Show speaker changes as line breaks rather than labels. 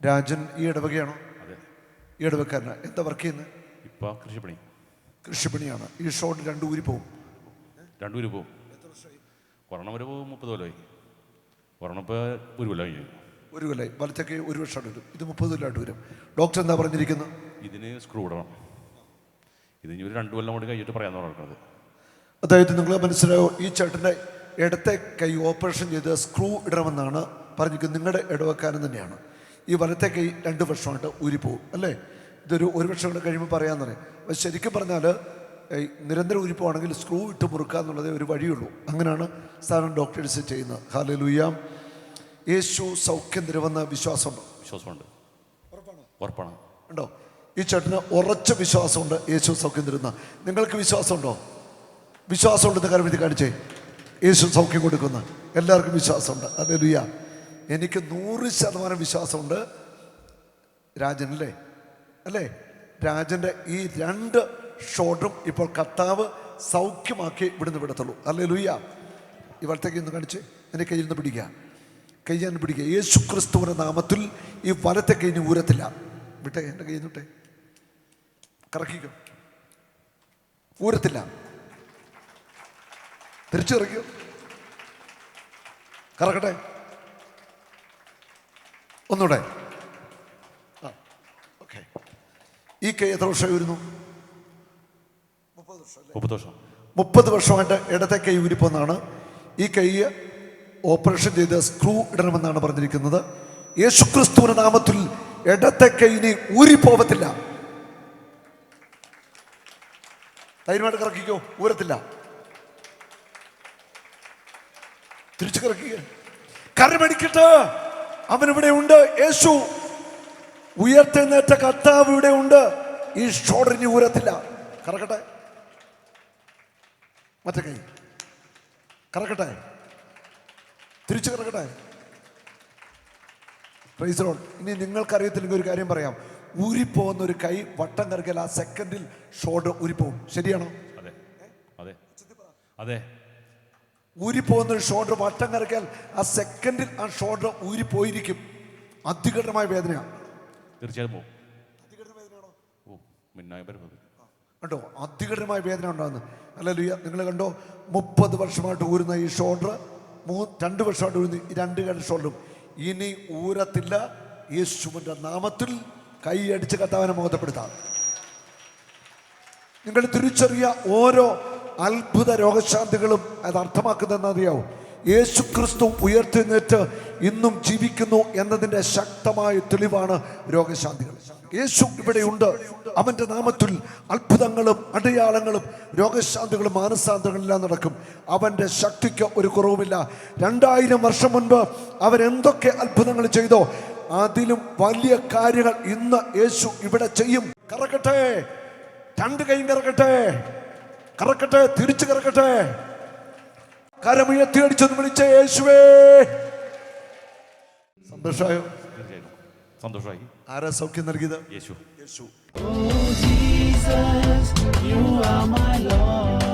രാജൻ ഈ ഇടവകയാണോ?
അതെ.
ഈ ഇടവക്കാരനാണ്. എന്താ വർക്ക് ചെയ്യുന്നത്?
ഇപ്പോൾ കൃഷിപ്പണി.
കൃഷിപ്പണിയാണ്. ഈ ഷോട്ട് 2 ഊരി പോവും.
2 ഊരി പോവും. ഒരെണ്ണം ഒരു 30 കൊല്ലമായി. ഒരെണ്ണം ഇപ്പോൾ 1 കൊല്ലം കഴിഞ്ഞു.
1 കൊല്ലമായി. വലത്തേക്ക് 1 വർഷമായിട്ട് വരും. ഇത് 30 കൊല്ലമായിട്ട് വരും. ഡോക്ടർ എന്താ പറഞ്ഞിരിക്കുന്നത്?
ഇതിന് സ്ക്രൂ ഇടണം. ഇത് ഇനി ഒരു 2 കൊല്ലം കൂടി കഴിഞ്ഞിട്ട് പറയാമെന്ന് പറഞ്ഞത്.
അതായത് നിങ്ങൾ മനസ്സിലായോ, ഈ ചേട്ടൻ്റെ ഇടത്തെ കൈ ഓപ്പറേഷൻ ചെയ്ത് സ്ക്രൂ ഇടണമെന്നാണ് പറഞ്ഞിരിക്കുന്നത്. നിങ്ങളുടെ ഇടവക്കാരൻ തന്നെയാണ്. ഈ വലത്തെ കൈ 2 വർഷമായിട്ട് ഊരിപ്പോവും അല്ലേ? ഇതൊരു 1 വർഷം കൂടെ കഴിയുമ്പോൾ പറയാമെന്ന് പറയും. അപ്പോൾ ശരിക്കും പറഞ്ഞാൽ നിരന്തരം ഊരിപ്പോവാണെങ്കിൽ സ്ക്രൂ ഇട്ട് മുറുക്കുക എന്നുള്ളതേ ഒരു വഴിയുള്ളൂ. അങ്ങനെയാണ് സാധാരണ ഡോക്ടേഴ്സ് ചെയ്യുന്നത്. ഹല്ലേലൂയ. യേശു സൗഖ്യം തരുമെന്ന് വിശ്വാസമുണ്ടോ?
വിശ്വാസമുണ്ട്. ഉറപ്പാണ്.
ഉണ്ടോ? ഈ ചേട്ടന് ഉറച്ച വിശ്വാസമുണ്ട് യേശു സൗഖ്യം തരുന്ന. നിങ്ങൾക്ക് വിശ്വാസമുണ്ടോ? വിശ്വാസമുണ്ടെന്ന് കാര്യം ഇത് കാണിച്ചേ. യേശു സൗഖ്യം കൊടുക്കുന്ന എല്ലാവർക്കും വിശ്വാസമുണ്ട്. ഹല്ലേലൂയ. എനിക്ക് 100% വിശ്വാസമുണ്ട്. രാജനല്ലേ അല്ലേ? രാജൻ്റെ ഈ 2 ഷോട്ടും ഇപ്പോൾ കർത്താവ് സൗഖ്യമാക്കി ഇവിടുന്ന് വിടത്തുള്ളൂ. ഹല്ലേലൂയ. ഈ വലത്തേക്ക് ഇന്ന് കാണിച്ച് എൻ്റെ കയ്യിൽ നിന്ന് പിടിക്കുക. കൈ ഞാൻ പിടിക്കുക. യേശു ക്രിസ്തുവിൻ്റെ നാമത്തിൽ ഈ വലത്തെ കൈ ഇനി ഊരത്തില്ല. വിട്ടെ, എൻ്റെ കയ്യിൽ നിന്ന് വിട്ടെ. കറക്കിക്കോ. ഊരത്തില്ല. തിരിച്ചിറക്കിയോ. കറക്കട്ടെ. ഒന്നൂടെ. ഓക്കെ. ഈ കൈ എത്ര വർഷമായി വരുന്നു? 30 വർഷമായിട്ട് ഇടത്തെ കൈ ഊരിപ്പോന്നാണ്. ഈ കൈ ഓപ്പറേഷൻ ചെയ്ത് സ്ക്രൂ ഇടണമെന്നാണ് പറഞ്ഞിരിക്കുന്നത്. യേശുക്രിസ്തുവിന്റെ നാമത്തിൽ ഇടത്തെ കൈ ഇനി ഊരിപ്പോവത്തില്ല. ധൈര്യമായിട്ട് കറക്കിക്കോ. ഊരത്തില്ല. തിരിച്ചു കറക്കുക. കരമടിക്കട്ടെ. അവനിവിടെ ഉണ്ട്. യേശു ഉയർത്തെഴുന്നേറ്റ കർത്താവ് ഇവിടെ ഉണ്ട്. ഈ ഷോൾഡറിന് ഊരത്തില്ല. കറക്കട്ടെ. മറ്റേ കൈ കറക്കട്ടെ. തിരിച്ചു കറക്കട്ടെ. Praise the Lord. ഇനി നിങ്ങൾക്കറിയത്തില്ലെങ്കിൽ ഒരു കാര്യം പറയാം. ഊരിപ്പോകുന്ന ഒരു കൈ വട്ടം കറക്കിയാൽ ആ സെക്കൻഡിൽ ഷോൾഡർ ഊരിപ്പോകും. ശരിയാണോ?
അതെ അതെ അതെ.
ഊരിപ്പോകുന്ന ഒരു ഷോൾഡർ വട്ടം കറക്കിയാൽ ആ സെക്കൻഡിൽ ആ ഷോൾഡർ ഊരിപ്പോയിരിക്കും. അതികഠിനമായ വേദനയാണ്.
തീർച്ചയായും പോകും.
കണ്ടോ? അതികഠിനമായ വേദന ഉണ്ടാകുന്നു. ഹല്ലേലൂയ. നിങ്ങൾ കണ്ടോ? 30 വർഷമായിട്ട് ഊരുന്ന ഈ ഷോൾഡർ 2 വർഷമായിട്ട് ഊരുന്ന ഈ 2 ഷോൾഡറും ഇനി ഊരത്തില്ല. യേശുവിൻ്റെ നാമത്തിൽ കൈയടിച്ച് കർത്താവിനെ മഹത്വപ്പെടുത്താം. നിങ്ങൾ തിരിച്ചറിയ ഓരോ അത്ഭുത രോഗശാന്തികളും അത് അർത്ഥമാക്കുന്നതെന്നറിയാവും. യേശു ക്രിസ്തു ഉയർത്തെഴുന്നേറ്റ് ഇന്നും ജീവിക്കുന്നു എന്നതിൻ്റെ ശക്തമായ തെളിവാണ് രോഗശാന്തികൾ. യേശു ഇവിടെയുണ്ട്. അവൻ്റെ നാമത്തിൽ അത്ഭുതങ്ങളും അടയാളങ്ങളും രോഗശാന്തികളും മാനസാന്തരങ്ങളെല്ലാം നടക്കും. അവൻ്റെ ശക്തിക്ക് ഒരു കുറവുമില്ല. 2000 വർഷം മുൻപ് അവൻ എന്തൊക്കെ അത്ഭുതങ്ങൾ ചെയ്തോ അതിലും വലിയ കാര്യങ്ങൾ ഇന്ന് യേശു ഇവിടെ ചെയ്യും. കറക്കട്ടെ. 2 കൈയും കറക്കട്ടെ. കറക്കട്ടെ. തിരിച്ചു കറക്കട്ടെ. കരമുയർത്തി അടിച്ചെന്ന് വിളിച്ച യേശുവേ. സന്തോഷമായോ?
സന്തോഷമായി.
ആരാ സൗഖ്യം നൽകിയത്?
യേശു.
യേശു.
Oh Jesus, you are my Lord.